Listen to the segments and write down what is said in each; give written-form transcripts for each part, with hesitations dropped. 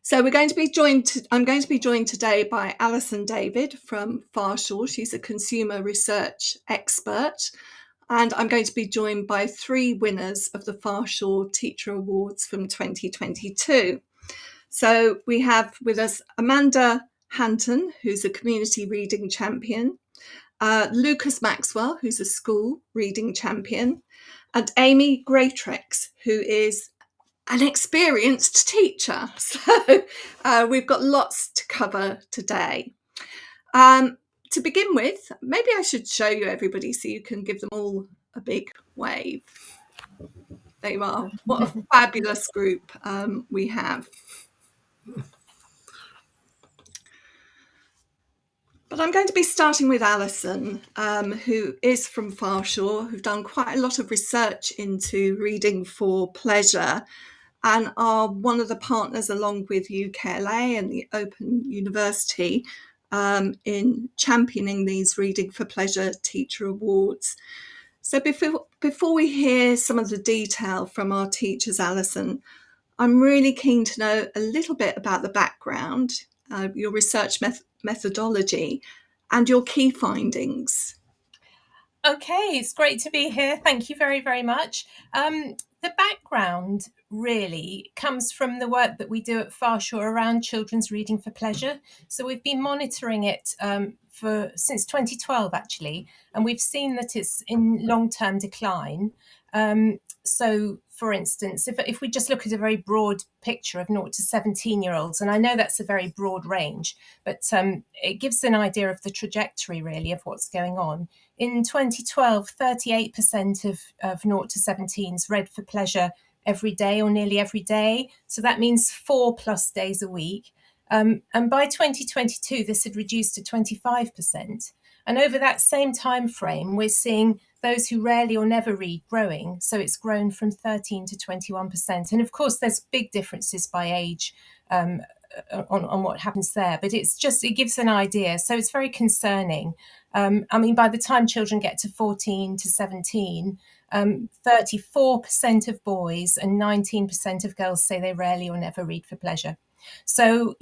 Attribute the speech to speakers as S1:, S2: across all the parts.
S1: So I'm going to be joined today by Alison David from Farshore. She's a consumer research expert. And I'm going to be joined by 3 winners of the Farshore Teacher Awards from 2022. So we have with us Amanda Hanton, who's a community reading champion, Lucas Maxwell, who's a school reading champion, and Amy Greatrex, who is an experienced teacher. So we've got lots to cover today. To begin with, maybe I should show you everybody so you can give them all a big wave. There you are. What a fabulous group we have. But I'm going to be starting with Alison, who is from Farshore, who've done quite a lot of research into reading for pleasure and are one of the partners along with UKLA and the Open University in championing these Reading for Pleasure Teacher Awards. So before we hear some of the detail from our teachers, Alison, I'm really keen to know a little bit about the background, your research methodology and your key findings.
S2: Okay, it's great to be here. Thank you very, very much. The background really comes from the work that we do at Farshore around children's reading for pleasure. So we've been monitoring it since 2012, actually, and we've seen that it's in long-term decline. So, for instance, if we just look at a very broad picture of 0 to 17-year-olds, and I know that's a very broad range, but it gives an idea of the trajectory, really, of what's going on. In 2012, 38% of 0 to 17s read for pleasure every day or nearly every day. So that means 4+ days a week. And by 2022, this had reduced to 25%. And over that same time frame, we're seeing those who rarely or never read growing. So it's grown from 13 to 21%. And of course, there's big differences by age on what happens there. But it gives an idea. So it's very concerning. By the time children get to 14 to 17, 34% of boys and 19% of girls say they rarely or never read for pleasure. So,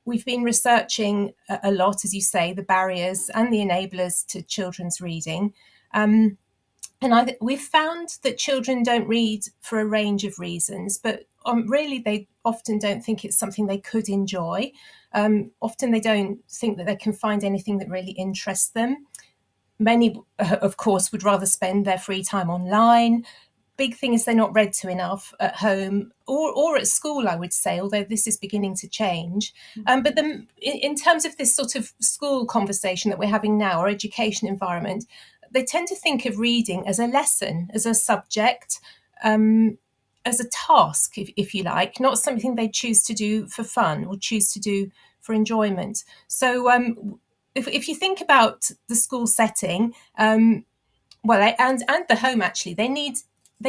S2: we've been researching a lot, as you say, the barriers and the enablers to children's reading. We've found that children don't read for a range of reasons, but really they often don't think it's something they could enjoy. Often they don't think that they can find anything that really interests them. Many, of course, would rather spend their free time online. Big thing is they're not read to enough at home or at school, I would say, although this is beginning to change. But in terms of this sort of school conversation that we're having now, our education environment, they tend to think of reading as a lesson, as a subject, as a task, if you like, not something they choose to do for fun or choose to do for enjoyment. So if you think about the school setting, and the home, actually, they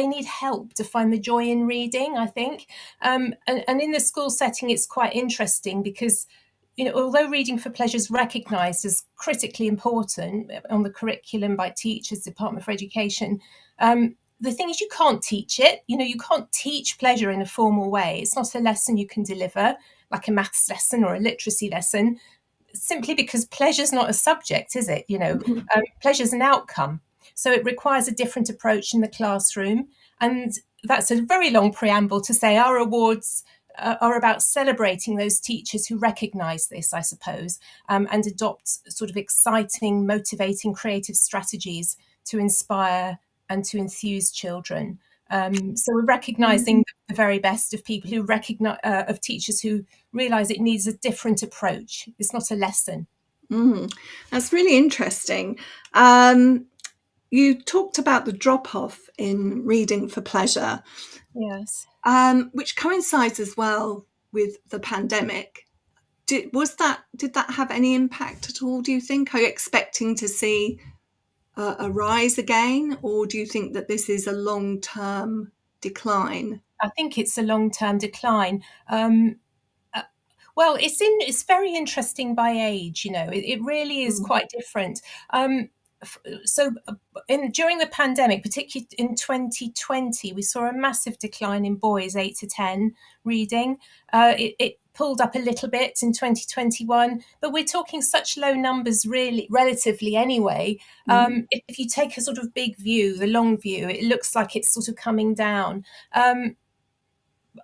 S2: need help to find the joy in reading, I think. And in the school setting, it's quite interesting because, although reading for pleasure is recognised as critically important on the curriculum by teachers, Department for Education, the thing is you can't teach it. You can't teach pleasure in a formal way. It's not a lesson you can deliver, like a maths lesson or a literacy lesson, simply because pleasure's not a subject, is it? Pleasure's an outcome. So it requires a different approach in the classroom. And that's a very long preamble to say our awards are about celebrating those teachers who recognise this, I suppose, and adopt sort of exciting, motivating, creative strategies to inspire and to enthuse children. So we're recognising the very best of people who of teachers who realise it needs a different approach. It's not a lesson.
S1: That's really interesting. You talked about the drop-off in reading for pleasure.
S2: Yes.
S1: Which coincides as well with the pandemic. Did that have any impact at all, do you think? Are you expecting to see a rise again, or do you think that this is a long-term decline?
S2: I think it's a long-term decline. Well, it's very interesting by age. It really is quite different. During the pandemic, particularly in 2020, we saw a massive decline in boys 8 to 10 reading. It pulled up a little bit in 2021, but we're talking such low numbers, really, relatively anyway. If you take a sort of big view, the long view, it looks like it's sort of coming down.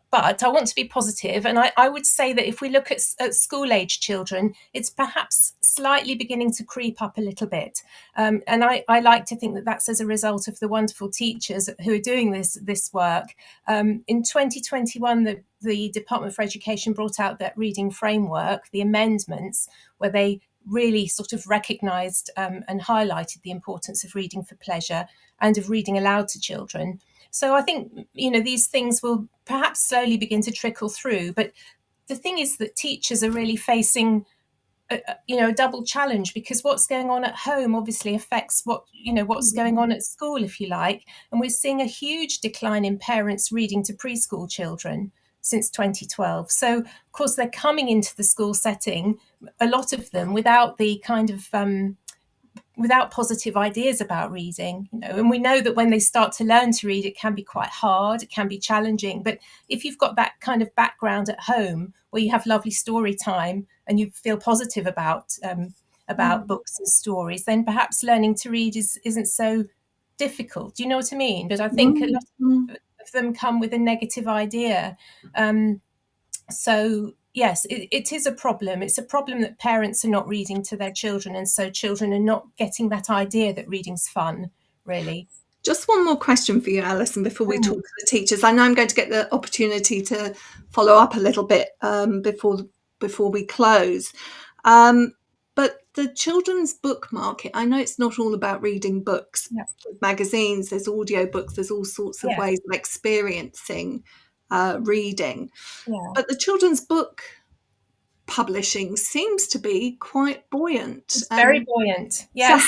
S2: But I want to be positive, and I would say that if we look at school-age children, it's perhaps slightly beginning to creep up a little bit. And I like to think that that's as a result of the wonderful teachers who are doing this work. In 2021, the Department for Education brought out that reading framework, the amendments, where they really sort of recognised and highlighted the importance of reading for pleasure and of reading aloud to children. So I think, these things will perhaps slowly begin to trickle through. But the thing is that teachers are really facing a double challenge, because what's going on at home obviously affects what's going on at school, if you like. And we're seeing a huge decline in parents reading to preschool children since 2012. So, of course, they're coming into the school setting, a lot of them, without the kind of without positive ideas about reading, and we know that when they start to learn to read, it can be quite hard, it can be challenging. But if you've got that kind of background at home where you have lovely story time and you feel positive about books and stories, then perhaps learning to read isn't so difficult. Do you know what I mean? But I think a lot of them come with a negative idea. So yes, it is a problem. It's a problem that parents are not reading to their children, and so children are not getting that idea that reading's fun, really.
S1: Just one more question for you, Alison, before we talk to the teachers. I know I'm going to get the opportunity to follow up a little bit before we close. But the children's book market, I know it's not all about reading books.
S2: Yeah.
S1: Magazines, there's audio books, there's all sorts of ways of experiencing reading.
S2: Yeah.
S1: But the children's book publishing seems to be quite buoyant.
S2: It's very buoyant. Yes.
S1: So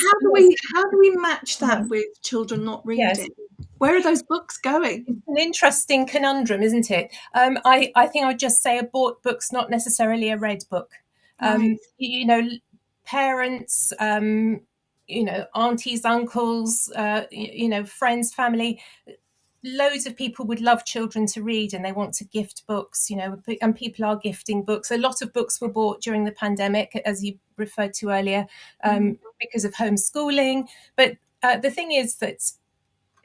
S1: how do we match that with children not reading? Yes. Where are those books going?
S2: It's an interesting conundrum, isn't it? I think I would just say a bought book's not necessarily a read book. Right. Parents, aunties, uncles, friends, family, loads of people would love children to read, and they want to gift books, and people are gifting books. A lot of books were bought during the pandemic, as you referred to earlier, because of homeschooling. But the thing is that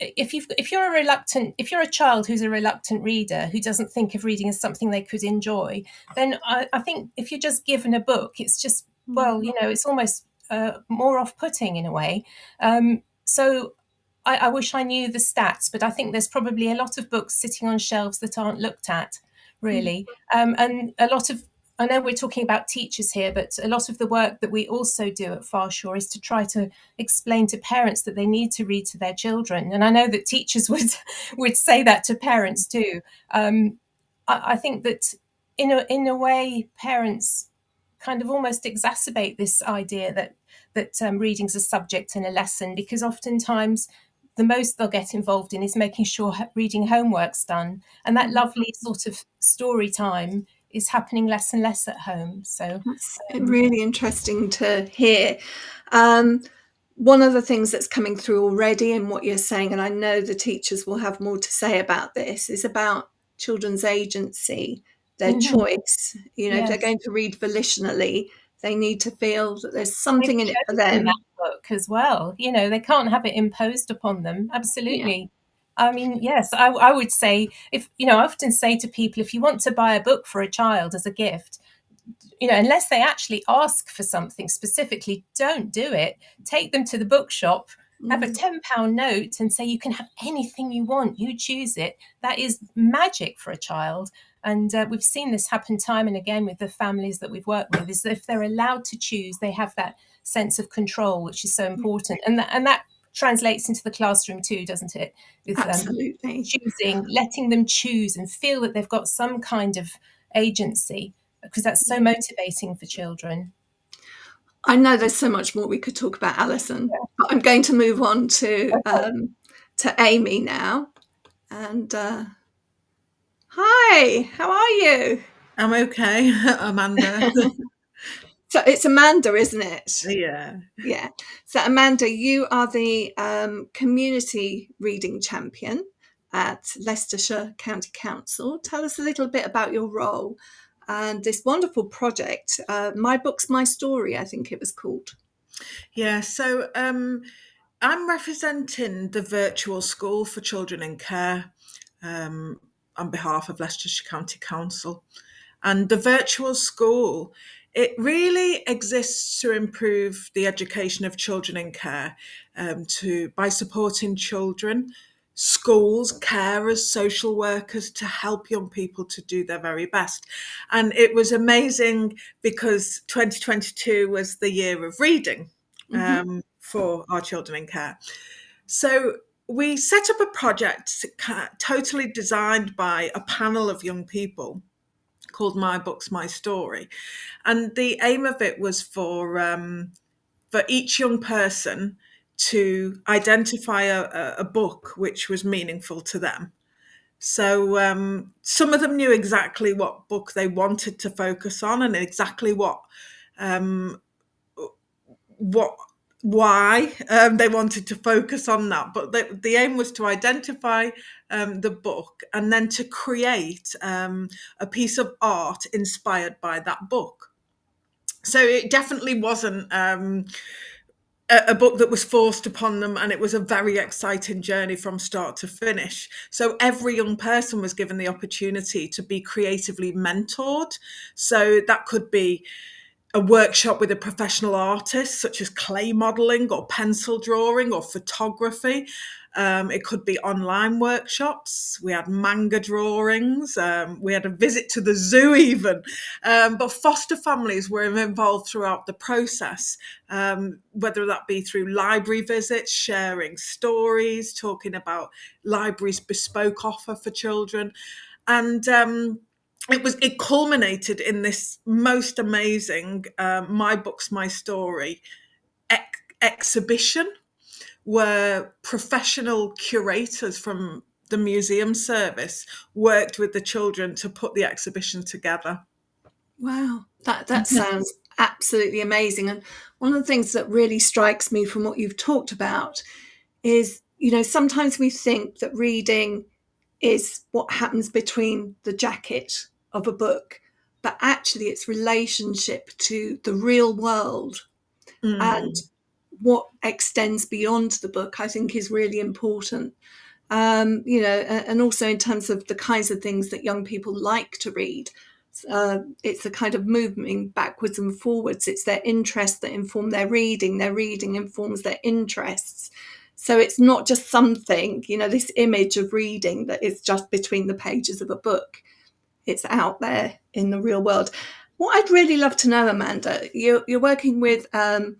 S2: if you're a child who's a reluctant reader, who doesn't think of reading as something they could enjoy, then I think if you're just given a book, it's just, it's almost more off-putting in a way. So I wish I knew the stats, but I think there's probably a lot of books sitting on shelves that aren't looked at, really. And a lot of, I know we're talking about teachers here, but a lot of the work that we also do at Farshore is to try to explain to parents that they need to read to their children. And I know that teachers would say that to parents too. I think that in a way, parents kind of almost exacerbate this idea that reading's a subject and a lesson, because oftentimes the most they'll get involved in is making sure reading homework's done, and that lovely sort of story time is happening less and less at home. So
S1: it's really interesting to hear. One of the things that's coming through already in what you're saying, and I know the teachers will have more to say about this, is about children's agency, their choice. If they're going to read volitionally, they need to feel that there's something in it for them.
S2: That book as well. They can't have it imposed upon them. Absolutely. Yeah. I mean, yes, I would say, if I often say to people, if you want to buy a book for a child as a gift, unless they actually ask for something specifically, don't do it. Take them to the bookshop, have a £10 note and say, you can have anything you want, you choose it. That is magic for a child. And we've seen this happen time and again with the families that we've worked with, is that if they're allowed to choose, they have that sense of control, which is so important. And that translates into the classroom too, doesn't it? With,
S1: absolutely.
S2: Choosing, letting them choose and feel that they've got some kind of agency, because that's so motivating for children.
S1: I know there's so much more we could talk about, Alison, but I'm going to move on to Amy now. And hi, how are you?
S3: I'm okay, Amanda.
S1: So it's Amanda, isn't it?
S3: Yeah.
S1: Yeah. So Amanda, you are the community reading champion at Leicestershire County Council. Tell us a little bit about your role and this wonderful project, My Book's My Story, I think it was called.
S3: Yeah, so I'm representing the virtual school for children in care on behalf of Leicestershire County Council. And the virtual school, it really exists to improve the education of children in care by supporting children, schools, carers, social workers to help young people to do their very best. And it was amazing because 2022 was the year of reading for our children in care. So we set up a project totally designed by a panel of young people called My Book's My Story. And the aim of it was for each young person to identify a book which was meaningful to them. So some of them knew exactly what book they wanted to focus on and exactly why they wanted to focus on that. But the aim was to identify the book and then to create a piece of art inspired by that book. So it definitely wasn't a book that was forced upon them, and it was a very exciting journey from start to finish. So every young person was given the opportunity to be creatively mentored. So that could be a workshop with a professional artist, such as clay modelling or pencil drawing or photography. It could be online workshops. We had manga drawings. We had a visit to the zoo even. But foster families were involved throughout the process, whether that be through library visits, sharing stories, talking about libraries' bespoke offer for children. And it culminated in this most amazing My Book's My Story exhibition, where professional curators from the museum service worked with the children to put the exhibition together.
S1: Wow, that sounds absolutely amazing. And one of the things that really strikes me from what you've talked about is, sometimes we think that reading is what happens between the jacket of a book, but actually its relationship to the real world and what extends beyond the book, I think, is really important. And also in terms of the kinds of things that young people like to read. It's a kind of moving backwards and forwards. It's their interests that inform their reading informs their interests. So it's not just something, this image of reading that is just between the pages of a book. It's out there in the real world. What I'd really love to know, Amanda, you're working with a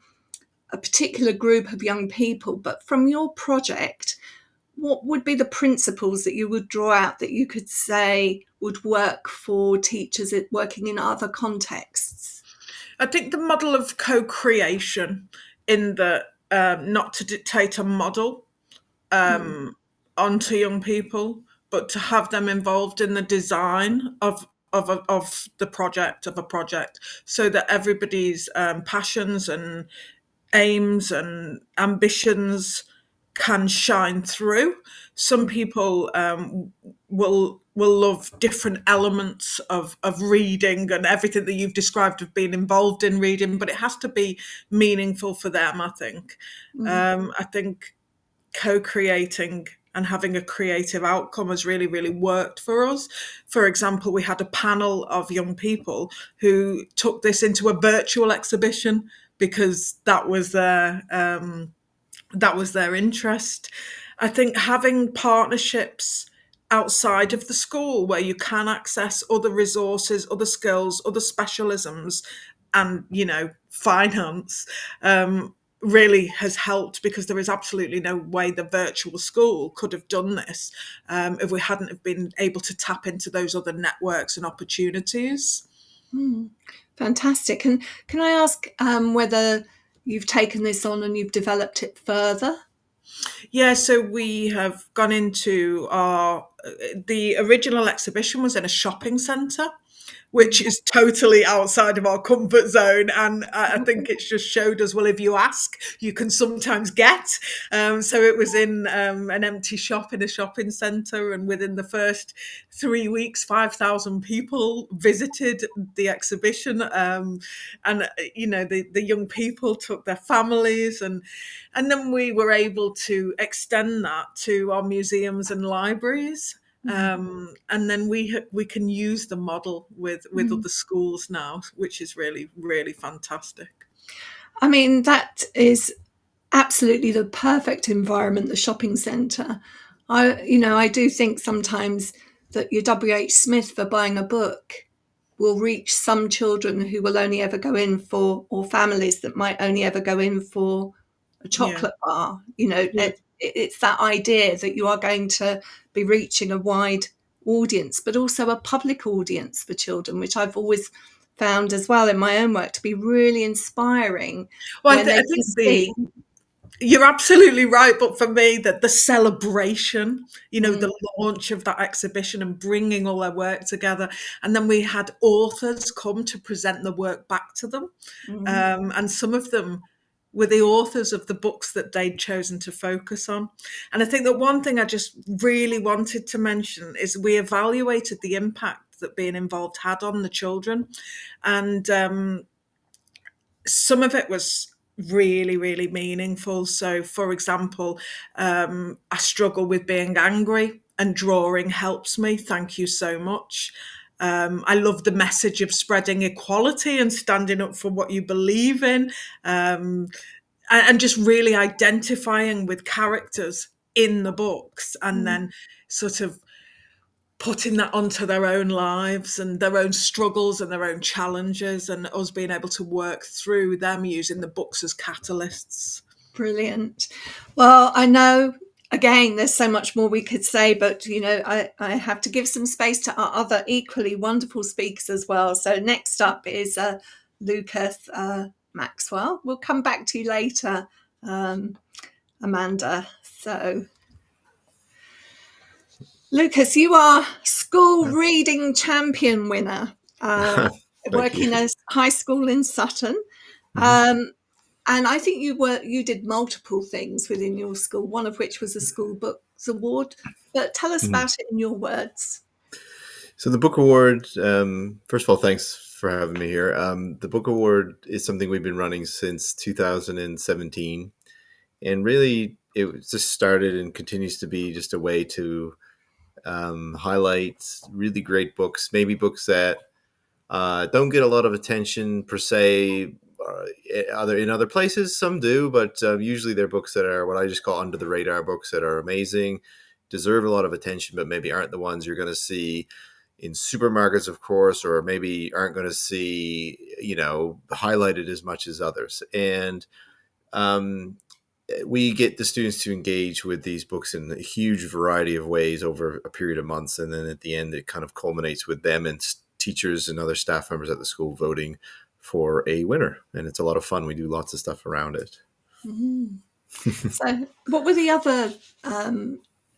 S1: particular group of young people, but from your project, what would be the principles that you would draw out that you could say would work for teachers working in other contexts?
S3: I think the model of co-creation, in the not to dictate a model onto young people, but to have them involved in the design of the project, so that everybody's passions and aims and ambitions can shine through. Some people will love different elements of reading and everything that you've described of being involved in reading, but it has to be meaningful for them, I think. I think co-creating and having a creative outcome has really, really worked for us. For example, we had a panel of young people who took this into a virtual exhibition because that was their interest. I think having partnerships outside of the school where you can access other resources, other skills, other specialisms, and finance really has helped, because there is absolutely no way the virtual school could have done this if we hadn't have been able to tap into those other networks and opportunities.
S1: Fantastic. And can I ask whether you've taken this on and you've developed it further?
S3: Yeah, so we have gone into the original exhibition was in a shopping centre. which is totally outside of our comfort zone. And I think it's just showed us, well, if you ask, you can sometimes get. So it was in an empty shop in a shopping centre, and within the first 3 weeks, 5,000 people visited the exhibition. And the young people took their families, and then we were able to extend that to our museums and libraries. And then we can use the model with other schools now, which is really, really fantastic.
S1: I mean, that is absolutely the perfect environment, the shopping centre. I do think sometimes that your WH Smith for buying a book will reach some children who will only ever go in for, or families that might only ever go in for a chocolate bar.
S3: Yeah.
S1: It's that idea that you are going to be reaching a wide audience, but also a public audience for children, which I've always found as well in my own work to be really inspiring.
S3: Well,
S1: When
S3: I
S1: they
S3: think
S1: see,
S3: you're absolutely right, but for me, that the celebration,
S1: mm,
S3: the launch of that exhibition and bringing all their work together, and then we had authors come to present the work back to them, and some of them were the authors of the books that they'd chosen to focus on. And I think that one thing I just really wanted to mention is we evaluated the impact that being involved had on the children, and some of it was really, really meaningful. So, for example, I struggle with being angry, and drawing helps me. Thank you so much. I love the message of spreading equality and standing up for what you believe in, and just really identifying with characters in the books, and then sort of putting that onto their own lives and their own struggles and their own challenges, and us being able to work through them using the books as catalysts.
S1: brilliant. Well, I know, again, there's so much more we could say, but I have to give some space to our other equally wonderful speakers as well. So next up is Lucas Maxwell. We'll come back to you later, Amanda. So Lucas, you are school reading champion winner, working as high school in Sutton. And I think you did multiple things within your school, one of which was a School Books Award. But tell us about it in your words.
S4: So the book award, first of all, thanks for having me here. The book award is something we've been running since 2017. And really, it just started and continues to be just a way to highlight really great books, maybe books that don't get a lot of attention per se. In other places, some do, but usually they're books that are what I just call under the radar books that are amazing, deserve a lot of attention, but maybe aren't the ones you're going to see in supermarkets, of course, or maybe aren't going to see, highlighted as much as others. And we get the students to engage with these books in a huge variety of ways over a period of months. And then at the end, it kind of culminates with them and teachers and other staff members at the school voting for a winner. And it's a lot of fun. We do lots of stuff around it.
S1: So what were the other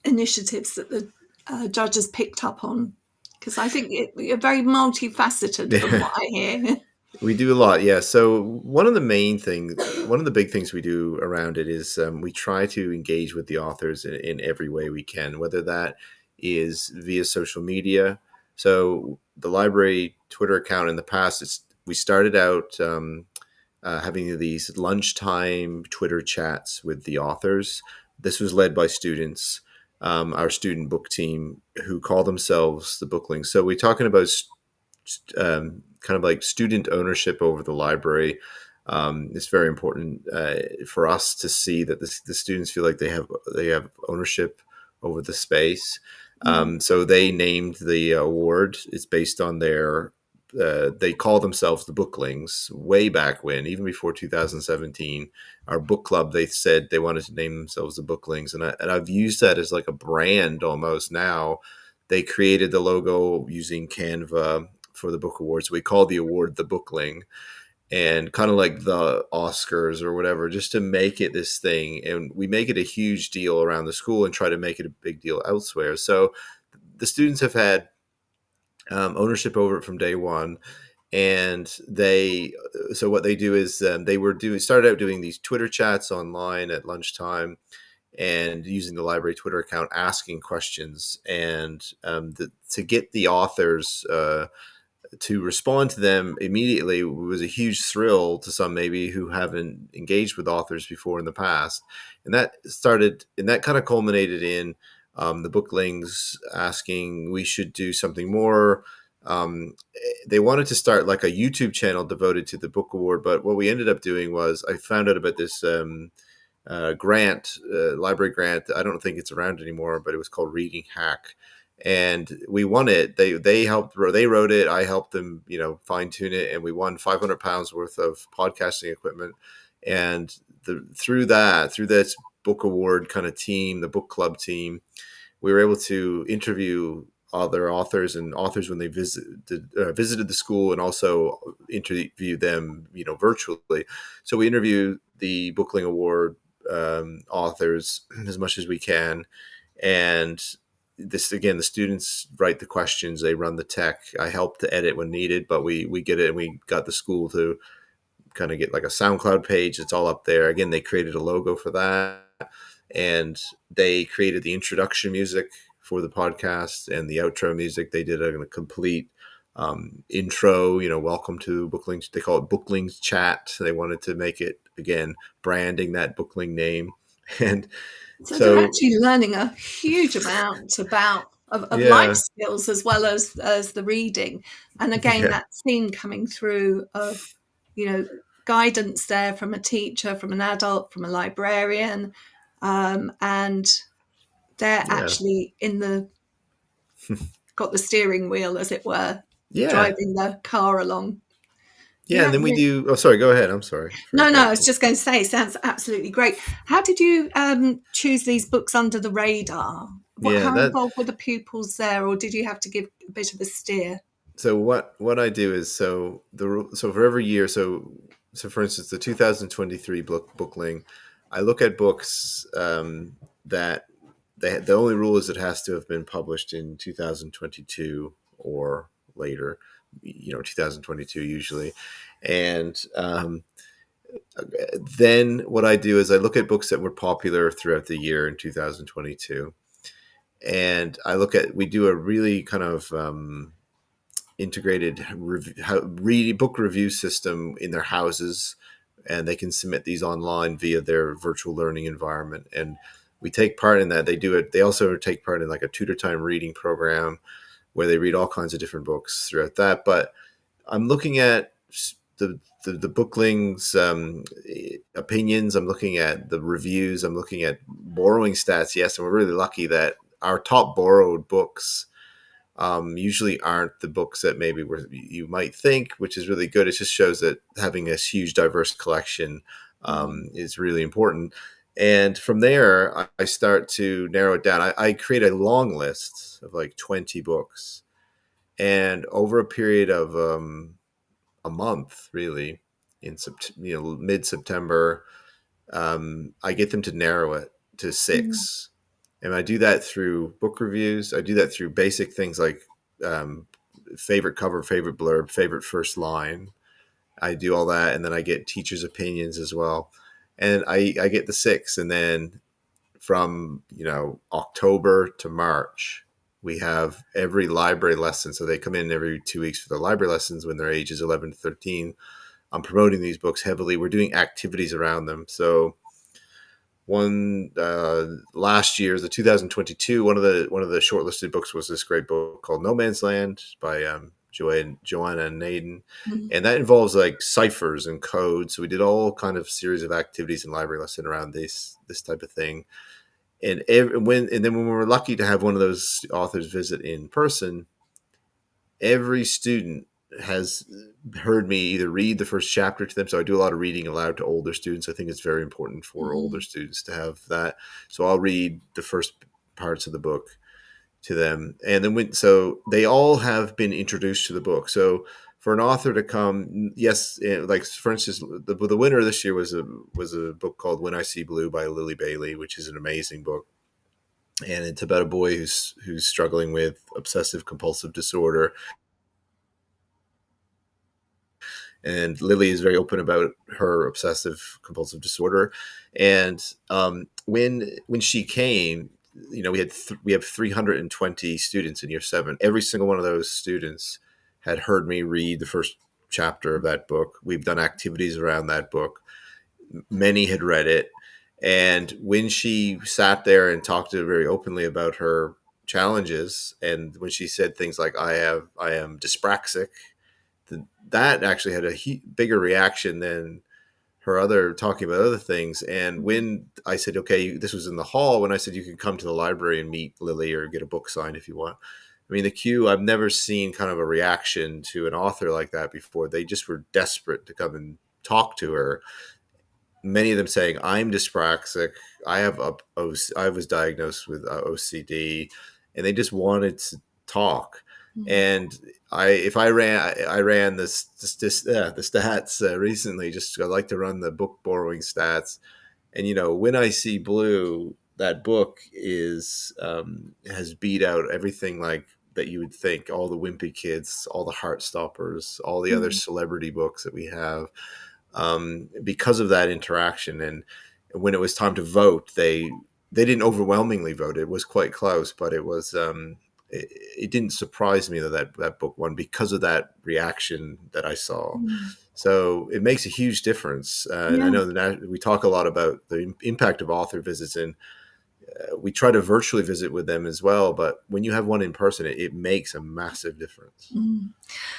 S1: initiatives that the judges picked up on? Because I think you're very multifaceted from what I hear.
S4: We do a lot, yeah. So one of the big things we do around it is we try to engage with the authors in every way we can, whether that is via social media. So the library Twitter account in the past, we started out having these lunchtime Twitter chats with the authors. This was led by students, our student book team, who call themselves the Booklings. So we're talking about kind of like student ownership over the library. It's very important for us to see that the students feel like they have ownership over the space. So they named the award. It's based on their. They call themselves the Booklings way back when, even before 2017. Our book club, they said they wanted to name themselves the Booklings, and I've used that as like a brand almost now. They created the logo using Canva for the book awards. We call the award the Bookling, and kind of like the Oscars or whatever, just to make it this thing. And we make it a huge deal around the school and try to make it a big deal elsewhere. So the students have had ownership over it from day one. And so what they do is started out doing these Twitter chats online at lunchtime, and using the library Twitter account, asking questions, and to get the authors to respond to them immediately was a huge thrill to some maybe who haven't engaged with authors before in the past. And that kind of culminated in the booklings asking we should do something more. They wanted to start like a YouTube channel devoted to the book award, but what we ended up doing was I found out about this library grant. I don't think it's around anymore, but it was called Reading Hack, and we won it. They wrote it. I helped them, fine tune it, and we won £500 worth of podcasting equipment. And through this book award kind of team, the book club team, we were able to interview other authors and authors when they visited the school, and also interview them, virtually. So we interview the Bookling Award authors as much as we can, and this again, the students write the questions, they run the tech. I help to edit when needed, but we get it, and we got the school to kind of get like a SoundCloud page. It's all up there. Again, they created a logo for that, and they created the introduction music for the podcast and the outro music. They did a complete intro, welcome to Booklings. They call it Booklings Chat. They wanted to make it, again, branding that Bookling name. And
S1: so they're actually learning a huge amount of life skills as well as the reading. And again, that theme coming through of, guidance there from a teacher, from an adult, from a librarian, and they're actually got the steering wheel, as it were, driving the car along.
S4: Yeah, and then we do. Oh, sorry. Go ahead. I'm sorry.
S1: No, I was just going to say, sounds absolutely great. How did you choose these books under the radar? How involved were the pupils there, or did you have to give a bit of a steer?
S4: So what I do is so for every year, so for instance, the 2023 Bookling, I look at books that the only rule is it has to have been published in 2022 or later, 2022 usually. And then what I do is I look at books that were popular throughout the year in 2022. And we do a really kind of integrated book review system in their houses, and they can submit these online via their virtual learning environment. And we take part in that. They also take part in like a tutor time reading program where they read all kinds of different books throughout that. But I'm looking at the booklings opinions. I'm looking at the reviews. I'm looking at borrowing stats. Yes, and we're really lucky that our top borrowed books usually aren't the books that maybe you might think, which is really good. It just shows that having this huge diverse collection is really important. And from there, I start to narrow it down. I create a long list of like 20 books. And over a period of a month, really, in mid-September, I get them to narrow it to 6. And I do that through book reviews. I do that through basic things like favorite cover, favorite blurb, favorite first line. I do all that, and then I get teachers' opinions as well. And I get the 6, and then from October to March, we have every library lesson. So they come in every 2 weeks for the library lessons when their age is 11 to 13. I'm promoting these books heavily. We're doing activities around them. So one last year, the 2022, one of the shortlisted books was this great book called No Man's Land by Joanna Naden. And that involves like ciphers and codes. So we did all kind of series of activities in library lesson around this type of thing. And then when we're lucky to have one of those authors visit in person, every student has heard me either read the first chapter to them. So I do a lot of reading aloud to older students. I think it's very important for older students to have that. So I'll read the first parts of the book to them. And then so they all have been introduced to the book. So for an author to come, yes, like for instance, the winner this year was a book called When I See Blue by Lily Bailey, which is an amazing book. and it's about a boy who's struggling with obsessive compulsive disorder. And Lily is very open about her obsessive compulsive disorder. And when she came, we have 320 students in year 7. Every single one of those students had heard me read the first chapter of that book. We've done activities around that book. Many had read it. And when she sat there and talked very openly about her challenges, and when she said things like, I am dyspraxic, that actually had a bigger reaction than her other talking about other things. And when I said, okay, this was in the hall, when I said you can come to the library and meet Lily or get a book signed if you want. I mean, the queue, I've never seen kind of a reaction to an author like that before. They just were desperate to come and talk to her. Many of them saying, I'm dyspraxic. I was diagnosed with OCD, and they just wanted to talk. And I ran the stats recently. Just I like to run the book borrowing stats, and when I see Blue, that book has beat out everything like that you would think. All the Wimpy Kids, all the Heartstoppers, all the other celebrity books that we have, because of that interaction. And when it was time to vote, they didn't overwhelmingly vote. It was quite close, but it was. It didn't surprise me that book won because of that reaction that I saw. So it makes a huge difference. And I know that we talk a lot about the impact of author visits, and we try to virtually visit with them as well. But when you have one in person, it makes a massive difference.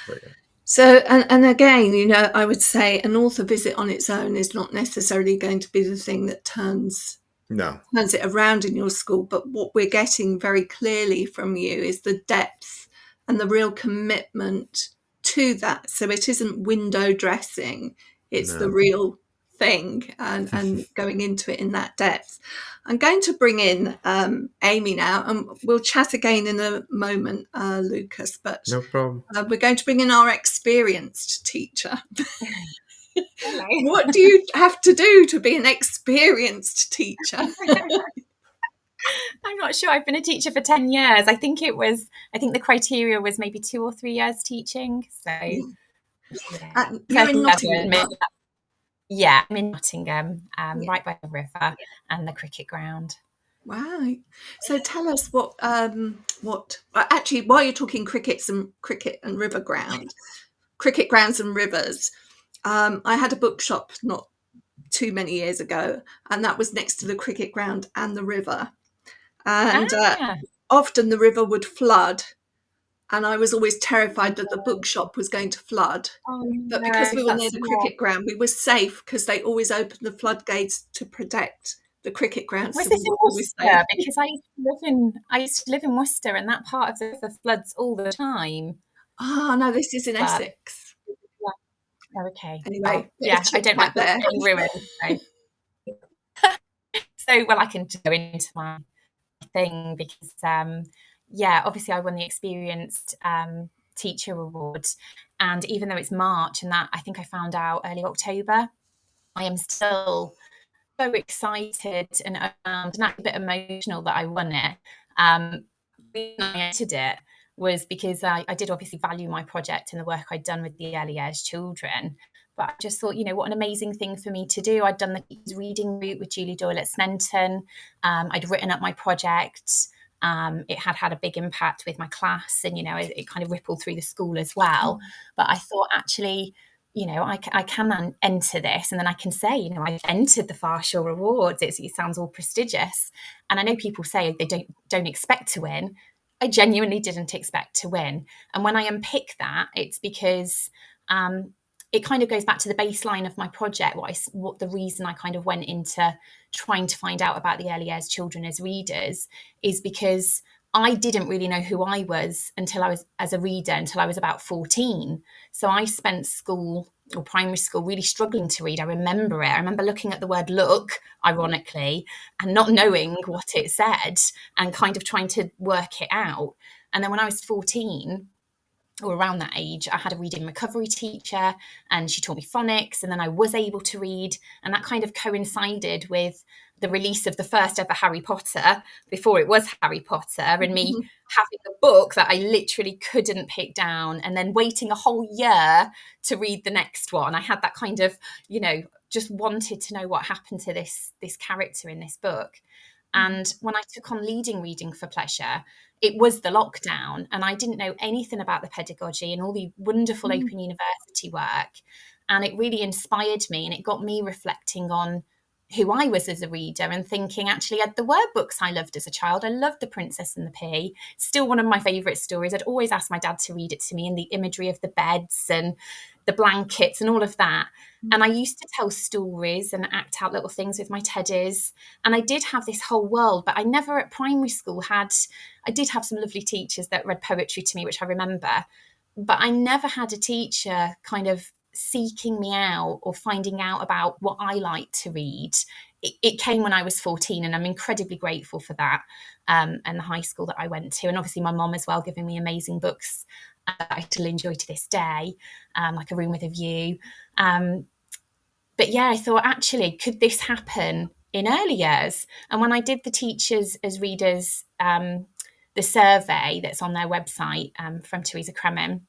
S4: But, yeah.
S1: So, and again, I would say an author visit on its own is not necessarily going to be the thing that turns it around in your school. But what we're getting very clearly from you is the depth and the real commitment to that. So it isn't window dressing, it's the real thing, and going into it in that depth. I'm going to bring in Amy now, and we'll chat again in a moment, Lucas, but
S4: no problem.
S1: We're going to bring in our experienced teacher. What do you have to do to be an experienced teacher?
S5: I'm not sure. I've been a teacher for 10 years. I think the criteria was maybe 2 or 3 years teaching. So
S1: you're in Nottingham.
S5: Yeah, I'm in Nottingham, right by the river and the cricket ground.
S1: Right. So tell us what actually, while you're talking cricket and river ground, cricket grounds and rivers, I had a bookshop not too many years ago, and that was next to the cricket ground and the river. And often the river would flood, and I was always terrified that the bookshop was going to flood. But because we were near the cricket ground, we were safe because they always opened the floodgates to protect the cricket ground.
S5: Was this in Worcester? Because I used to live in Worcester, and that part of the river floods all the time.
S1: Oh no, this is in Essex.
S5: Oh, okay.
S1: Anyway,
S5: I don't like that getting ruined. So I can go into my thing because obviously I won the Experienced Teacher Award, and even though it's March, and that I think I found out early October, I am still so excited and a bit emotional that I won it. The reason I entered it was because I did obviously value my project and the work I'd done with the early years children. But I just thought, what an amazing thing for me to do. I'd done the Teachers Reading route with Julie Doyle at Snenton. I'd written up my project. It had a big impact with my class, and, it kind of rippled through the school as well. But I thought, actually, I can enter this, and then I can say, I've entered the Farshore Awards. It sounds all prestigious. And I know people say they don't expect to win. I genuinely didn't expect to win. And when I unpick that, it's because it kind of goes back to the baseline of my project, what the reason I kind of went into trying to find out about the early years children as readers is because I didn't really know who I was until I was about 14. So I spent school or primary school really struggling to read. I remember it. I remember looking at the word look, ironically, and not knowing what it said and kind of trying to work it out. And then when I was 14, or around that age, I had a reading recovery teacher, and she taught me phonics, and then I was able to read, and that kind of coincided with the release of the first ever Harry Potter, before it was Harry Potter, and me having a book that I literally couldn't pick down, and then waiting a whole year to read the next one. I had that kind of, just wanted to know what happened to this character in this book. And when I took on leading Reading for Pleasure, it was the lockdown, and I didn't know anything about the pedagogy and all the wonderful Open University work. And it really inspired me, and it got me reflecting on who I was as a reader, and thinking, actually, there were books I loved as a child. I loved The Princess and the Pea. Still one of my favourite stories. I'd always ask my dad to read it to me, and the imagery of the beds and the blankets and all of that. And I used to tell stories and act out little things with my teddies. And I did have this whole world, but I never at primary school I did have some lovely teachers that read poetry to me, which I remember, but I never had a teacher kind of seeking me out or finding out about what I like to read. It came when I was 14, and I'm incredibly grateful for that, and the high school that I went to. And obviously my mom as well, giving me amazing books that I still enjoy to this day, like A Room with a View. But yeah, I thought, actually, could this happen in early years? And when I did the Teachers as Readers, the survey that's on their website, from Teresa Kremen,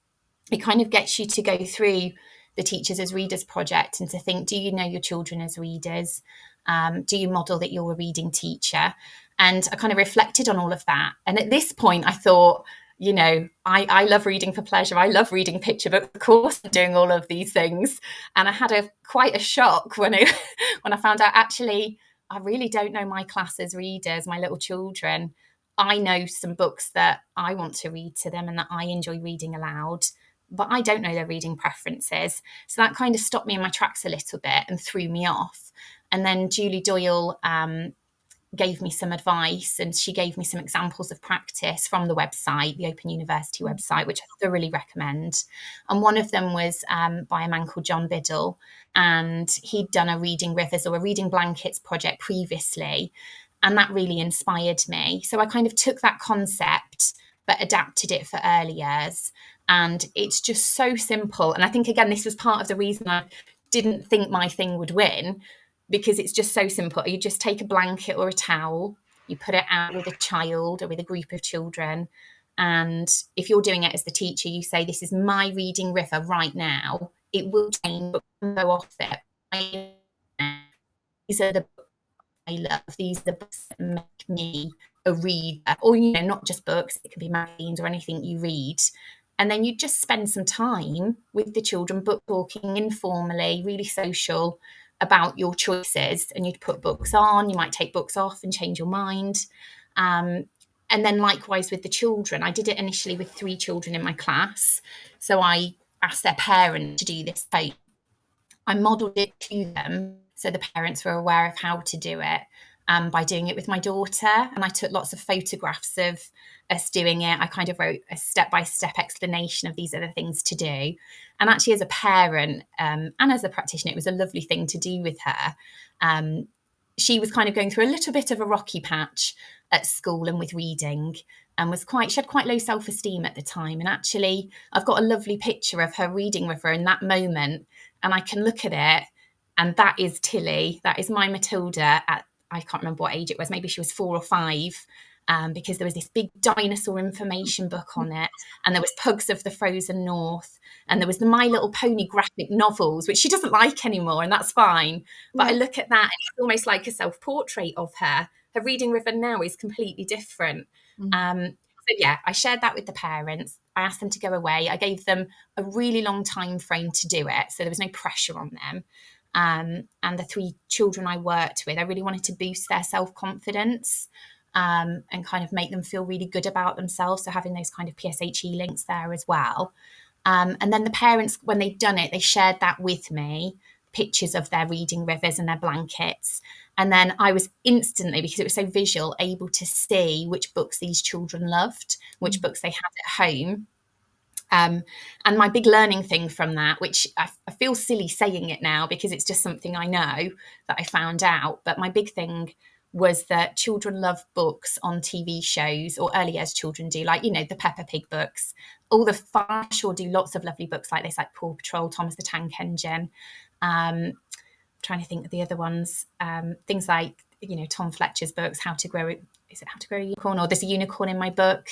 S5: it kind of gets you to go through the Teachers as Readers project and to think, do you know your children as readers? Do you model that you're a reading teacher? And I kind of reflected on all of that. And at this point, I thought, I love reading for pleasure. I love reading picture books. Of course, I'm doing all of these things. And I had quite a shock when I found out, actually, I really don't know my class as readers, my little children. I know some books that I want to read to them and that I enjoy reading aloud, but I don't know their reading preferences. So that kind of stopped me in my tracks a little bit and threw me off. And then Julie Doyle gave me some advice, and she gave me some examples of practice from the website, the Open University website, which I thoroughly recommend. And one of them was by a man called John Biddle, and he'd done a Reading Rivers or a Reading Blankets project previously, and that really inspired me. So I kind of took that concept but adapted it for early years, and it's just so simple. And I think, again, this was part of the reason I didn't think my thing would win, because it's just so simple. You just take a blanket or a towel, you put it out with a child or with a group of children, and if you're doing it as the teacher, you say, this is my reading river right now. It will change, but go off it. These are the books I love. These are the books that make me a reader, or not just books, it can be magazines or anything you read. And then you just spend some time with the children, book talking informally, really social, about your choices. And you'd put books on, you might take books off and change your mind. And then likewise with the children, I did it initially with 3 children in my class. So I asked their parents to do this. I modelled it to them so the parents were aware of how to do it, by doing it with my daughter. And I took lots of photographs of us doing it. I kind of wrote a step-by-step explanation of these are the things to do. And actually, as a parent and as a practitioner, it was a lovely thing to do with her. She was kind of going through a little bit of a rocky patch at school and with reading, and she had quite low self-esteem at the time. And actually, I've got a lovely picture of her reading with her in that moment, and I can look at it, and that is Tilly. That is my Matilda at, I can't remember what age it was, maybe she was 4 or 5, because there was this big dinosaur information book on it, and there was Pugs of the Frozen North, and there was the My Little Pony graphic novels, which she doesn't like anymore, and that's fine. But I look at that, and it's almost like a self-portrait of her. Her reading river now is completely different. So yeah, I shared that with the parents. I asked them to go away. I gave them a really long time frame to do it, so there was no pressure on them. And the 3 children I worked with, I really wanted to boost their self-confidence, and kind of make them feel really good about themselves. So having those kind of PSHE links there as well. And then the parents, when they'd done it, they shared that with me, pictures of their reading rivers and their blankets. And then I was instantly, because it was so visual, able to see which books these children loved, which books they had at home. And my big learning thing from that, which I feel silly saying it now because it's just something I know that I found out, but my big thing was that children love books on TV shows, or early as children do, like, the Peppa Pig books, all the Farshore do lots of lovely books like this, like Paw Patrol, Thomas the Tank Engine. Trying to think of the other ones. Things like, you know, Tom Fletcher's books, How to Grow a Unicorn, or There's a Unicorn in My Book.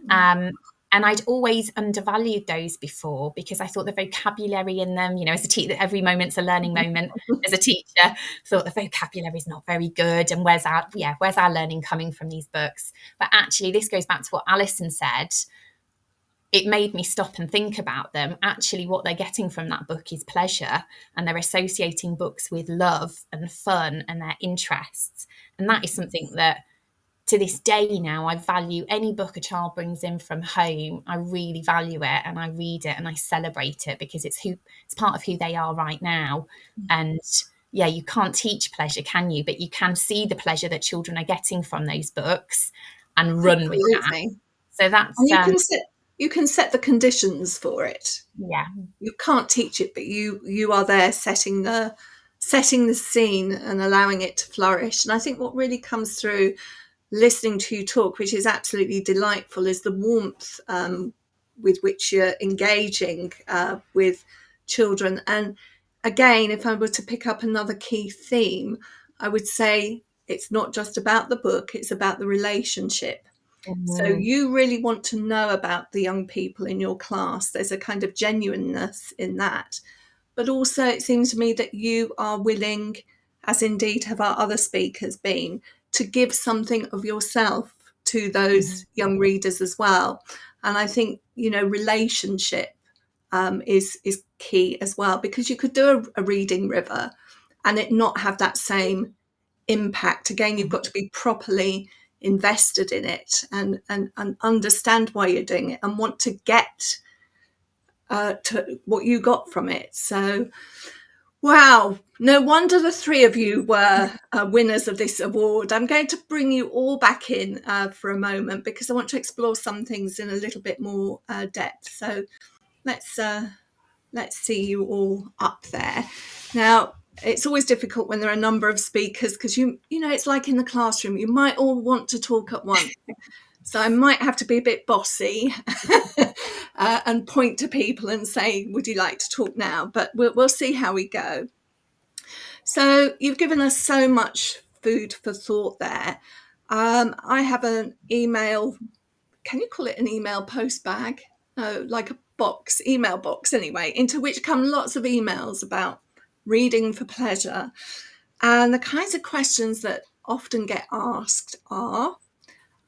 S5: And I'd always undervalued those before because I thought the vocabulary in them, you know, as a teacher, every moment's a learning moment. As a teacher, thought the vocabulary is not very good, and where's our learning coming from these books? But actually, this goes back to what Alison said. It made me stop and think about them. Actually, what they're getting from that book is pleasure, and they're associating books with love and fun and their interests. And that is something that, to this day now, I value. Any book a child brings in from home, I really value it, and I read it and I celebrate it because it's part of who they are right now. And yeah, you can't teach pleasure, can you? But you can see the pleasure that children are getting from those books and run with that. So that's
S1: you can set the conditions for it.
S5: Yeah,
S1: you can't teach it, but you are there setting the scene and allowing it to flourish. And I think what really comes through listening to you talk, which is absolutely delightful, is the warmth with which you're engaging with children. And again, if I were to pick up another key theme, I would say it's not just about the book, it's about the relationship. So you really want to know about the young people in your class. There's a kind of genuineness in that. But also it seems to me that you are willing, as indeed have our other speakers been, to give something of yourself to those young readers as well. And I think, you know, relationship is key as well, because you could do a reading river and it not have that same impact. Again, you've got to be properly invested in it and understand why you're doing it and want to get to what you got from it. So wow, no wonder the three of you were winners of this award. I'm going to bring you all back in for a moment because I want to explore some things in a little bit more depth. So let's see you all up there. Now, it's always difficult when there are a number of speakers because you know, it's like in the classroom, you might all want to talk at once. So I might have to be a bit bossy and point to people and say, would you like to talk now? But we'll see how we go. So you've given us so much food for thought there. I have an email, can you call it an email post bag? No, like a box, email box anyway, into which come lots of emails about reading for pleasure. And the kinds of questions that often get asked are,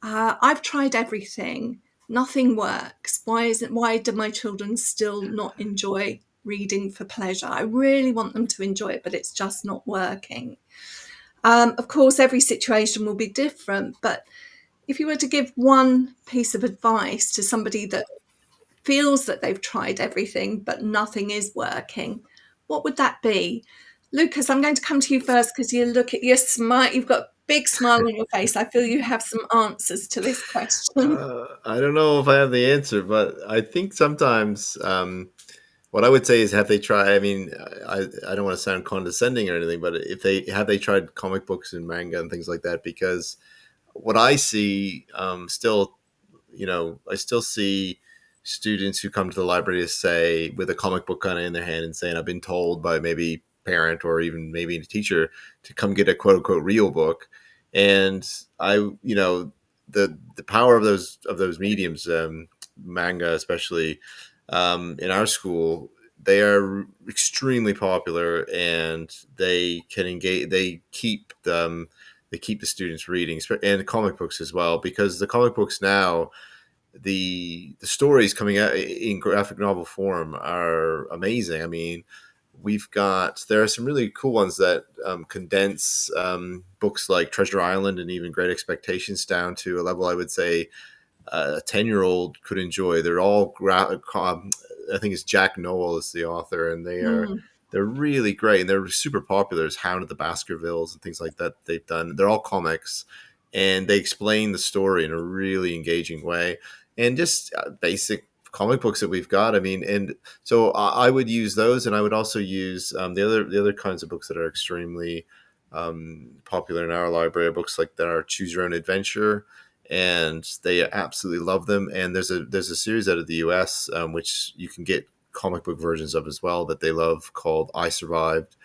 S1: I've tried everything, nothing works. Why do my children still not enjoy reading for pleasure? I really want them to enjoy it, but it's just not working. Of course, every situation will be different, but if you were to give one piece of advice to somebody that feels that they've tried everything, but nothing is working, what would that be? Lucas, I'm going to come to you first because you're smart. You've got a big smile on your face. I feel you have some answers to this question.
S4: I don't know if I have the answer, but I think sometimes what I would say is, have they tried? I mean, I don't want to sound condescending or anything, but have they tried comic books and manga and things like that? Because what I see still, you know, I still see students who come to the library to say, with a comic book kind of in their hand and saying, I've been told by maybe parent or even maybe a teacher to come get a quote unquote real book. And the power of those mediums, manga especially, in our school, they are extremely popular and they can engage. They keep the students reading, and comic books as well, because the comic books now, the stories coming out in graphic novel form are amazing. I mean, there are some really cool ones that condense books like Treasure Island and even Great Expectations down to a level I would say a 10-year-old could enjoy. They're all I think it's Jack Noel is the author, and they're really great, and they're super popular. There's Hound of the Baskervilles and things like that they've done. They're all comics, and they explain the story in a really engaging way. And just basic comic books that we've got. I mean, and so I would use those, and I would also use the other kinds of books that are extremely popular in our library. Books like that are Choose Your Own Adventure, and they absolutely love them. And there's a series out of the US, which you can get comic book versions of as well, that they love, called I Survived,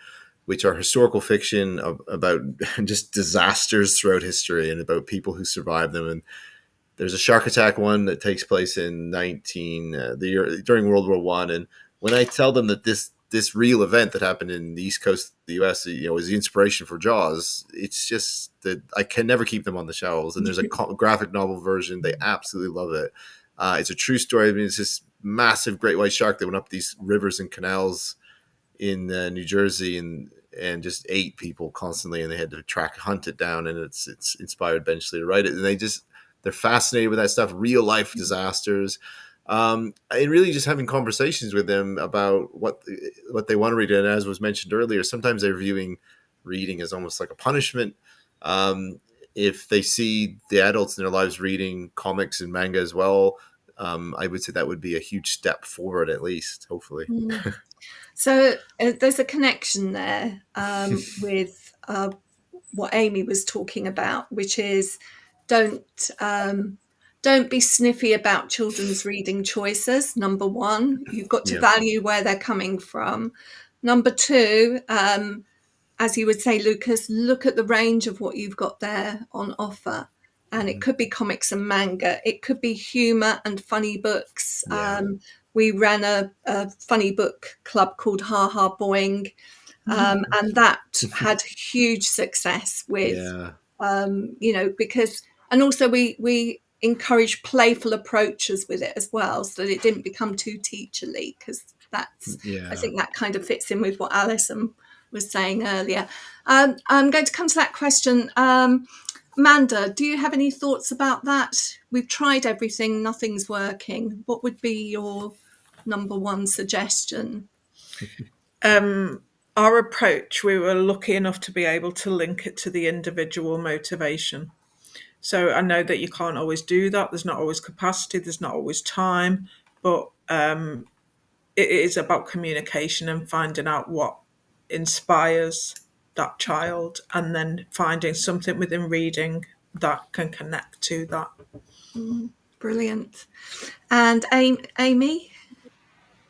S4: which are historical fiction about just disasters throughout history and about people who survived them. And there's a shark attack one that takes place in during World War I. And when I tell them that this real event that happened in the East Coast of the US, is the inspiration for Jaws, it's just that I can never keep them on the shelves. And there's a graphic novel version. They absolutely love it. It's a true story. I mean, it's this massive great white shark that went up these rivers and canals in New Jersey and just ate people constantly, and they had to hunt it down. And it's inspired Benchley to write it. And they're fascinated with that stuff, real life disasters. And really just having conversations with them about what they want to read. And as was mentioned earlier, sometimes they're viewing reading as almost like a punishment. If they see the adults in their lives reading comics and manga as well, I would say that would be a huge step forward, at least, hopefully.
S1: So there's a connection there with what Amy was talking about, which is don't be sniffy about children's reading choices. Number one, you've got to value where they're coming from. Number two, as you would say, Lucas, look at the range of what you've got there on offer. And it could be comics and manga. It could be humor and funny books. We ran a funny book club called Ha Ha Boing. And that had huge success with, because, and also we encourage playful approaches with it as well, so that it didn't become too teacherly, because that's, I think that kind of fits in with what Alison was saying earlier. I'm going to come to that question. Amanda, do you have any thoughts about that? We've tried everything, nothing's working. What would be your number one suggestion?
S3: Our approach, we were lucky enough to be able to link it to the individual motivation. So I know that you can't always do that. There's not always capacity, there's not always time, but it is about communication and finding out what inspires that child, and then finding something within reading that can connect to that.
S1: Brilliant. And Amy?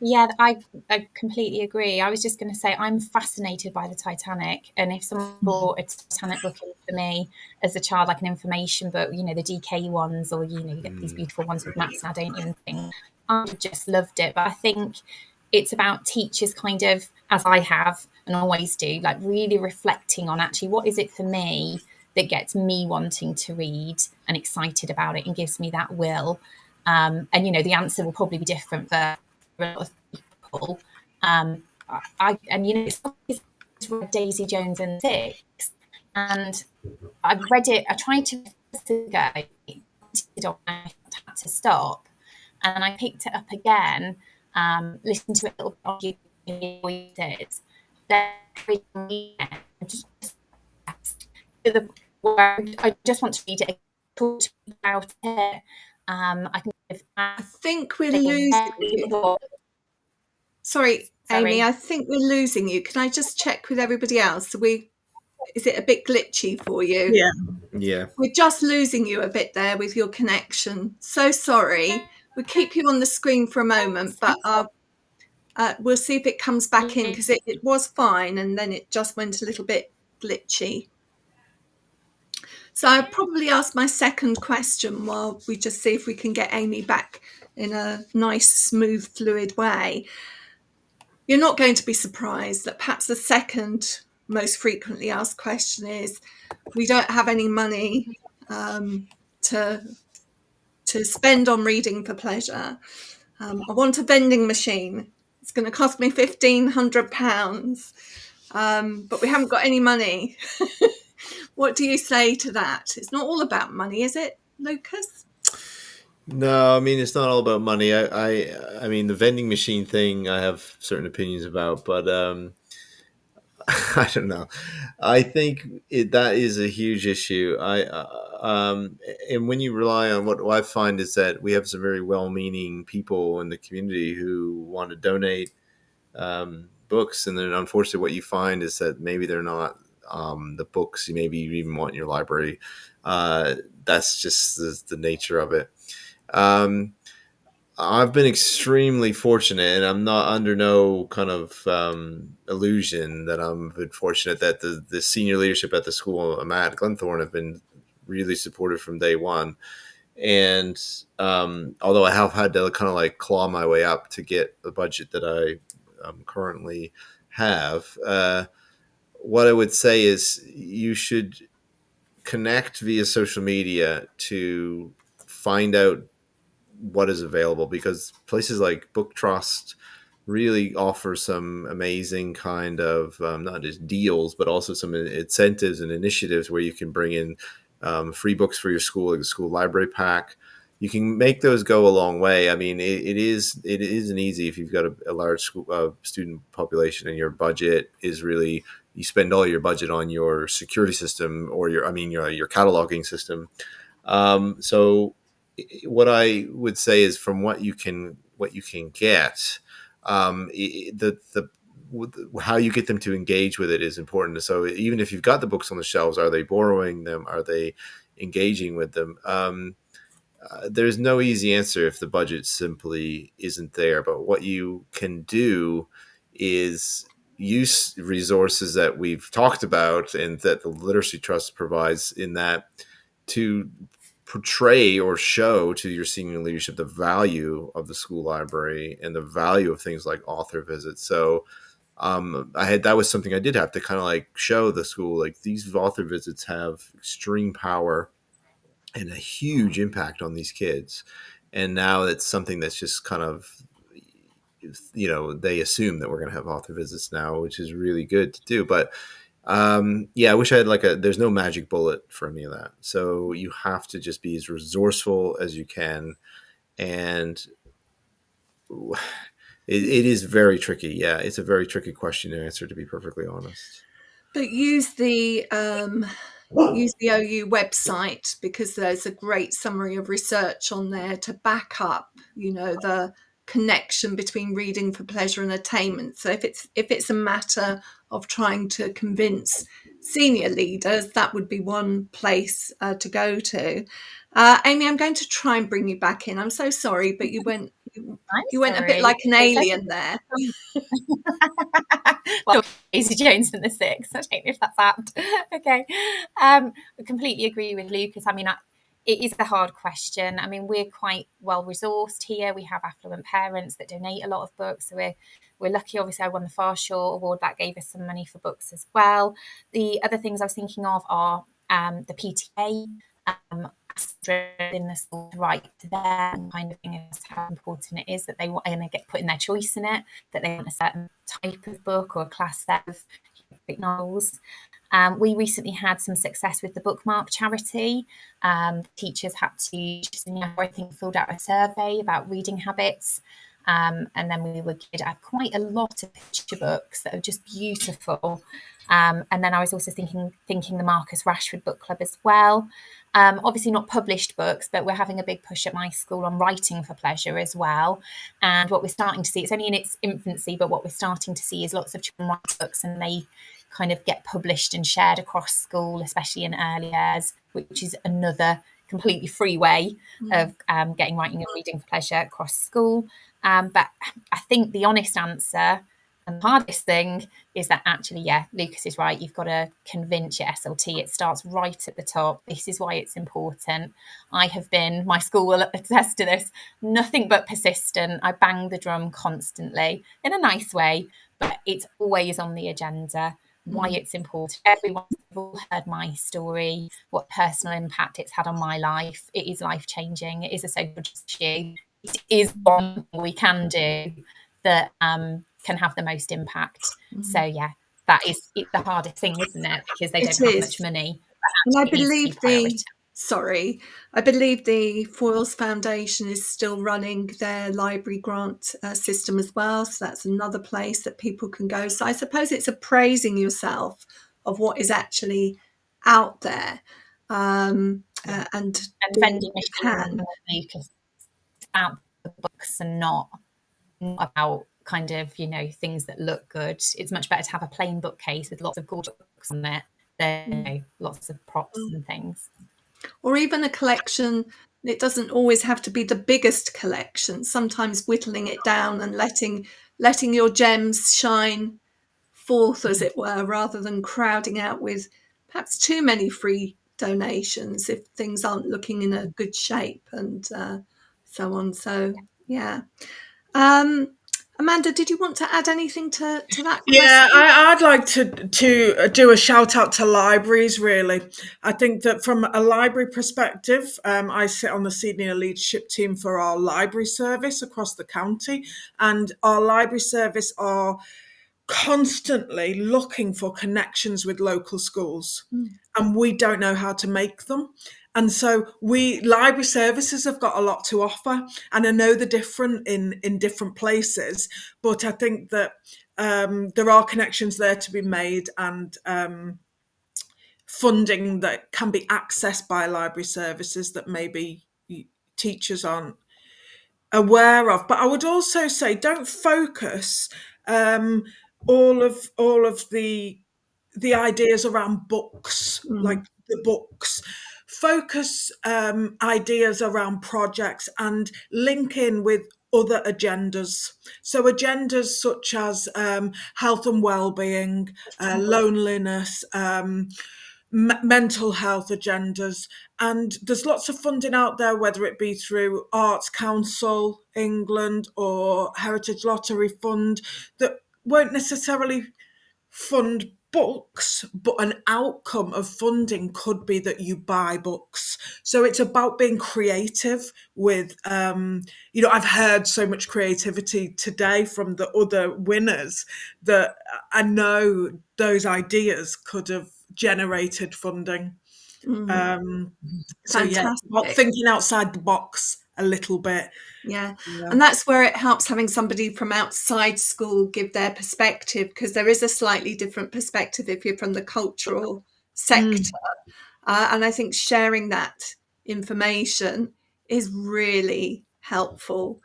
S5: Yeah, I completely agree. I was just going to say, I'm fascinated by the Titanic, and if someone bought a Titanic book in for me as a child, like an information book, the DK ones, or you get these beautiful ones with maps, and I don't even think, I just loved it. But I think it's about teachers kind of, as I have and always do, like really reflecting on actually what is it for me that gets me wanting to read and excited about it and gives me that will. And the answer will probably be different for a lot of people. It's read Daisy Jones and the Six, and I read it. I tried to go, I had to stop, and I picked it up again. Listened to it a little bit on YouTube. I just want to read it, talk about it.
S1: I think we're losing you. Sorry, Amy, I think we're losing you. Can I just check with everybody else? Is it a bit glitchy for you?
S4: Yeah.
S1: We're just losing you a bit there with your connection. So sorry. We'll keep you on the screen for a moment, but we'll see if it comes back in, because it was fine and then it just went a little bit glitchy. So I'll probably ask my second question while we just see if we can get Amy back in a nice, smooth, fluid way. You're not going to be surprised that perhaps the second most frequently asked question is, we don't have any money to spend on reading for pleasure. I want a vending machine. It's going to cost me £1,500, but we haven't got any money. What do you say to that? It's not all about money, is it, Lucas?
S4: No, I mean, it's not all about money. I mean, the vending machine thing, I have certain opinions about, but I don't know. I think that is a huge issue. And when you rely on what I find is that we have some very well-meaning people in the community who want to donate books, and then unfortunately, what you find is that maybe they're not the books maybe you even want in your library. That's just the nature of it. I've been extremely fortunate, and I'm not under no kind of illusion that I've been fortunate that the senior leadership at the school I'm at, Glenthorne, have been really supportive from day one. And although I have had to kind of like claw my way up to get the budget that I currently have, what I would say is you should connect via social media to find out what is available, because places like Book Trust really offer some amazing kind of not just deals, but also some incentives and initiatives where you can bring in free books for your school, like the school library pack. You can make those go a long way. I mean, it isn't easy if you've got a large school, student population, and your budget is really, you spend all your budget on your security system or your cataloging system. So what I would say is, from what you can get, the how you get them to engage with it is important. So even if you've got the books on the shelves, are they borrowing them? Are they engaging with them? There's no easy answer if the budget simply isn't there. But what you can do is use resources that we've talked about and that the Literacy Trust provides, in that to portray or show to your senior leadership the value of the school library and the value of things like author visits. So that was something I did have to kind of like show the school, like, these author visits have extreme power and a huge impact on these kids. And now it's something that's just kind of, they assume that we're going to have author visits now, which is really good to do. But I wish I had there's no magic bullet for any of that. So you have to just be as resourceful as you can. And it is very tricky. Yeah, it's a very tricky question to answer, to be perfectly honest.
S1: But use the OU website, because there's a great summary of research on there to back up, the connection between reading for pleasure and attainment. So if it's a matter of trying to convince senior leaders, that would be one place to go to. Amy, I'm going to try and bring you back in. I'm so sorry, but you went a bit like an alien there.
S5: Well, Daisy Jones and the Six. I don't know if that's apt. Okay. I completely agree with Lucas. I mean, it is a hard question. I mean, we're quite well resourced here. We have affluent parents that donate a lot of books. So we're lucky. Obviously, I won the Farshore Award. That gave us some money for books as well. The other things I was thinking of are the PTA, in the school right to there, and kind of thing is how important it is that they want to get putting their choice in it, that they want a certain type of book or a class set of novels. We recently had some success with the Bookmark charity. Teachers had to filled out a survey about reading habits. And then we were given quite a lot of picture books that are just beautiful. And then I was also thinking the Marcus Rashford Book Club as well. Obviously not published books, but we're having a big push at my school on writing for pleasure as well. And what we're starting to see, it's only in its infancy, but what we're starting to see is lots of children write books, and they kind of get published and shared across school, especially in early years, which is another completely free way of getting writing and reading for pleasure across school. But I think the honest answer and the hardest thing is that actually, Lucas is right. You've got to convince your SLT. It starts right at the top. This is why it's important. My school will attest to this, nothing but persistent. I bang the drum constantly in a nice way, but it's always on the agenda. Why it's important. Everyone's all heard my story, what personal impact it's had on my life. It is life-changing. It is a social issue. It is one we can do that can have the most impact. So that is the hardest thing, isn't it? Because they don't have much money.
S1: And I believe I believe the Foyles Foundation is still running their library grant system as well. So that's another place that people can go. So I suppose it's appraising yourself of what is actually out there, and
S5: vending machines about the books and not about kind of things that look good. It's much better to have a plain bookcase with lots of gorgeous books on it lots of props and things.
S1: Or even a collection. It doesn't always have to be the biggest collection. Sometimes whittling it down and letting your gems shine forth, as it were, rather than crowding out with perhaps too many free donations if things aren't looking in a good shape, and so on. So yeah. Amanda, did you want to add anything to that
S3: Yeah,
S1: question?
S3: I'd like to do a shout out to libraries. Really, I think that from a library perspective, I sit on the senior leadership team for our library service across the county, and our library service are constantly looking for connections with local schools, and we don't know how to make them. And so library services have got a lot to offer, and I know they're different in different places, but I think that there are connections there to be made, and funding that can be accessed by library services that maybe teachers aren't aware of. But I would also say, don't focus all of the ideas around books, like the books. Focus ideas around projects and link in with other agendas. So agendas such as health and well-being, loneliness, mental health agendas, and there's lots of funding out there, whether it be through Arts Council England or Heritage Lottery Fund, that won't necessarily fund books, but an outcome of funding could be that you buy books. So it's about being creative with I've heard so much creativity today from the other winners that I know those ideas could have generated funding. So yeah, about
S1: Fantastic.
S3: thinking outside the box a little bit.
S1: Yeah. And that's where it helps having somebody from outside school give their perspective, because there is a slightly different perspective if you're from the cultural sector. And I think sharing that information is really helpful.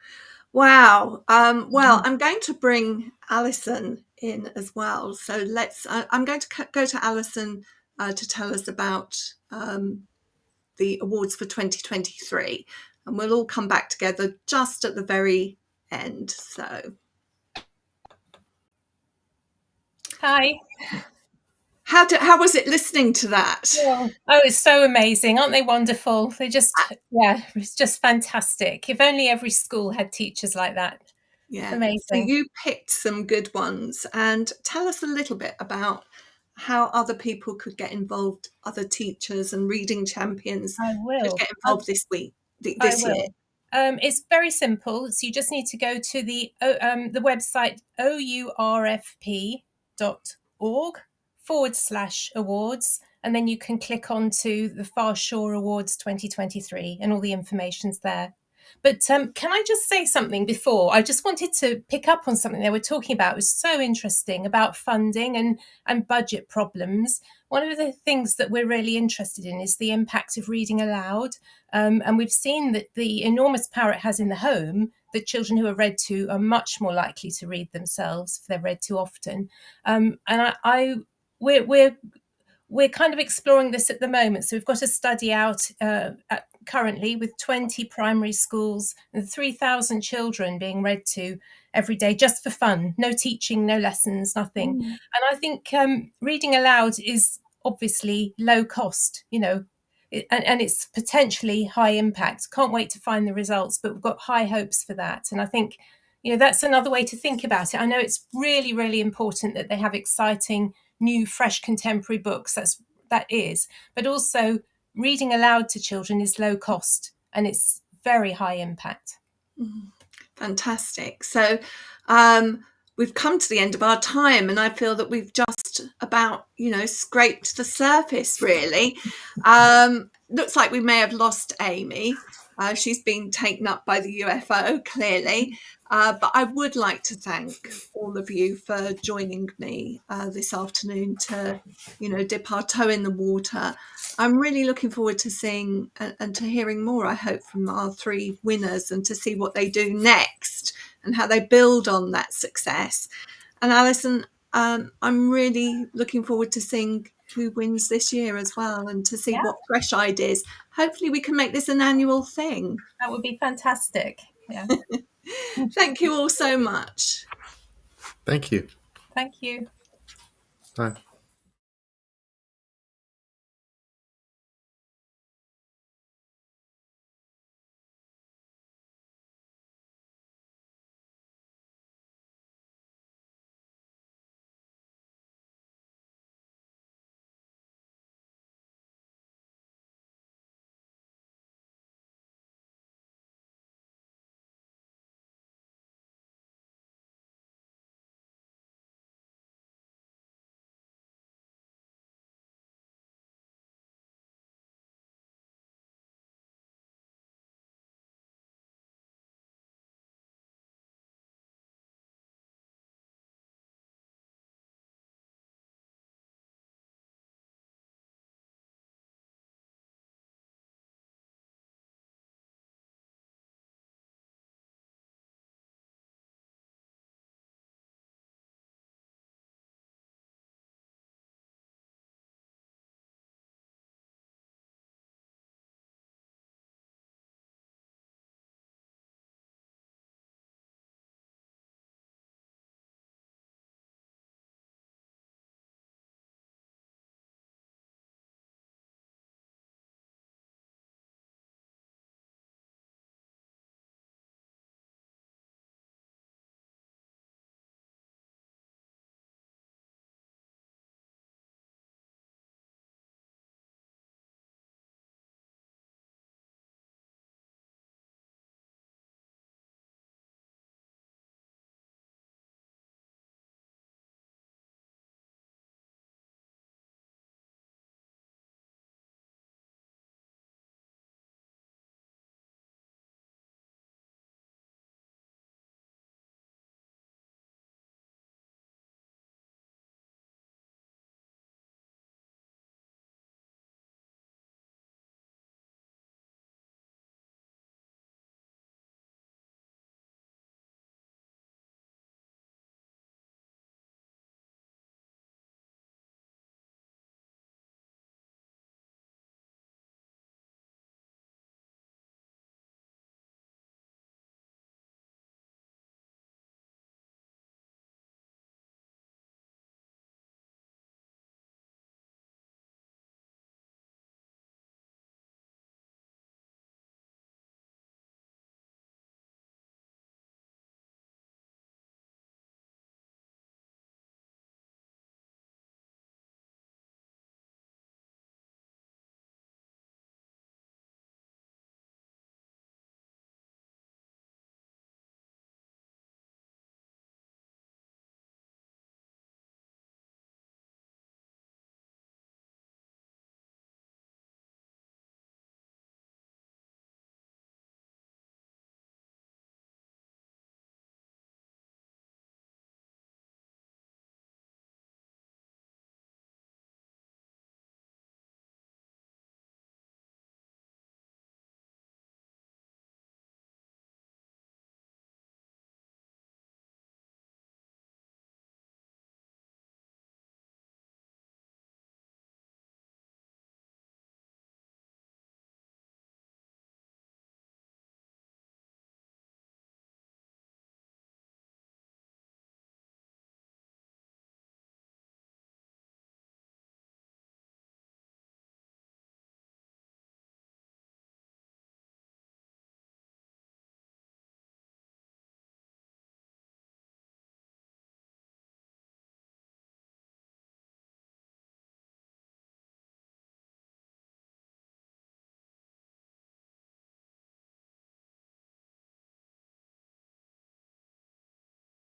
S1: Wow. Well, I'm going to bring Alison in as well. So I'm going to go to Alison to tell us about the awards for 2023, and we'll all come back together just at the very end. So
S2: Hi.
S1: how was it listening to that?
S2: Oh, it's so amazing. Aren't they wonderful? It's just fantastic. If only every school had teachers like that.
S1: Yeah.
S2: Amazing.
S1: So you picked some good ones, and tell us a little bit about how other people could get involved, other teachers and reading champions
S2: I will.
S1: could get involved this year.
S2: It's very simple. So you just need to go to the website ourfp.org/awards, and then you can click on to the Farshore Awards 2023, and all the information's there. But can I just say something before? I just wanted to pick up on something they were talking about. It was so interesting about funding and budget problems. One of the things that we're really interested in is the impact of reading aloud. And we've seen that the enormous power it has in the home, that children who are read to are much more likely to read themselves if they're read too often. And we're kind of exploring this at the moment. So we've got a study out currently with 20 primary schools and 3,000 children being read to every day just for fun. No teaching, no lessons, nothing. And I think reading aloud is obviously low cost, and it's potentially high impact. Can't wait to find the results, but we've got high hopes for that. And I think, that's another way to think about it. I know it's really, really important that they have exciting, new, fresh, contemporary books. That is, but also reading aloud to children is low cost and it's very high impact.
S1: Fantastic. So we've come to the end of our time, and I feel that we've just about, scraped the surface, really. Looks like we may have lost Amy. She's been taken up by the UFO, clearly. But I would like to thank all of you for joining me this afternoon to, dip our toe in the water. I'm really looking forward to seeing and to hearing more, I hope, from our three winners, and to see what they do next and how they build on that success. And Alison, I'm really looking forward to seeing who wins this year as well, and to see
S2: Yeah.
S1: what fresh ideas. Hopefully we can make this an annual thing.
S2: That would be fantastic. Yeah.
S1: Thank you all so much.
S4: Thank you.
S2: Thank you.
S4: Bye.